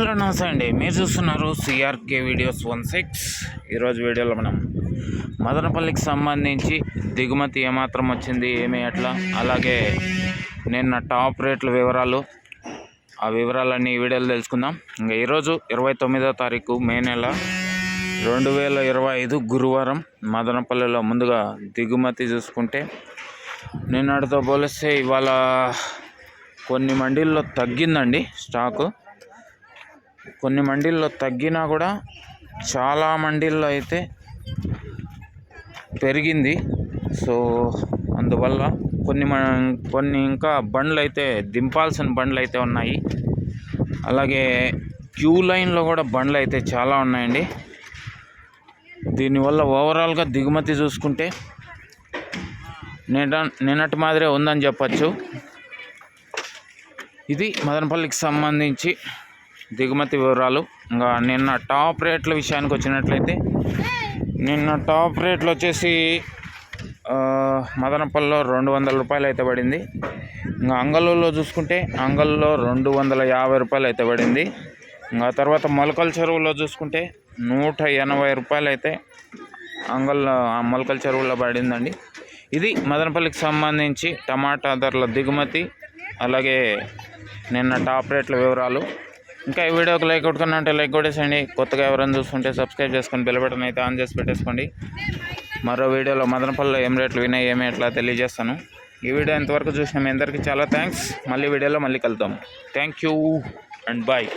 Hello నమస్తే అండి, మీరు చూస్తున్నారు సిఆర్కే వీడియోస్ 16. ఈరోజు వీడియోలో మనం మదనపల్లికి సంబంధించి దిగుమతి ఏమాత్రం వచ్చింది, ఏమి ఎట్లా, అలాగే నిన్న టాప్ రేట్ల వివరాలు, ఆ వివరాలన్నీ ఈ వీడియోలో తెలుసుకుందాం. ఇంకా ఈరోజు 29వ తారీఖు మే నెల 2025 గురువారం మదనపల్లిలో ముందుగా దిగుమతి చూసుకుంటే నిన్నటితో పోలిస్తే ఇవాళ కొన్ని మండీల్లో తగ్గిందండి స్టాకు. కొన్ని మండీల్లో తగ్గినా కూడా చాలా మండీల్లో అయితే పెరిగింది. సో అందువల్ల కొన్ని ఇంకా బండ్లు అయితే దింపాల్సిన బండ్లు అయితే ఉన్నాయి. అలాగే క్యూ లైన్లో కూడా బండ్లు అయితే చాలా ఉన్నాయండి. దీనివల్ల ఓవరాల్గా దిగుమతి చూసుకుంటే నిన్నటి మాదిరే ఉందని చెప్పచ్చు. ఇది మదనపల్లికి సంబంధించి దిగుమతి వివరాలు. ఇంకా నిన్న టాప్ రేట్ల విషయానికి వచ్చినట్లయితే నిన్న టాప్ రేట్లు వచ్చేసి మదనపల్లిలో 200 రూపాయలు అయితే పడింది. ఇంకా అంగళ్ళలో చూసుకుంటే అంగళ్ళలో 250 రూపాయలు అయితే పడింది. ఇంకా తర్వాత మొలకల చెరువులో చూసుకుంటే 180 రూపాయలు అయితే మొలకల చెరువులో పడిందండి. ఇది మదనపల్లికి సంబంధించి టమాటా ధరల దిగుమతి, అలాగే నిన్న టాప్ రేట్ల వివరాలు. ఇంకా ఈ వీడియోకి లైక్ కొట్టుకున్నా లైక్ కొట్టేసండి. కొత్తగా ఎవరైనా చూస్తుంటే సబ్స్క్రైబ్ చేసుకొని బెల్ బటన్ అయితే ఆన్ చేసి పెట్టేసుకోండి. మరో వీడియోలో మదనపల్లిలో ఏం రేట్లు వినాయి, ఏమి ఎట్లా తెలియజేస్తాను. ఈ వీడియో ఎంతవరకు చూసిన మీ అందరికీ చాలా థ్యాంక్స్. మళ్ళీ వీడియోలో మళ్ళీ కలుద్దాం. Thank you and bye.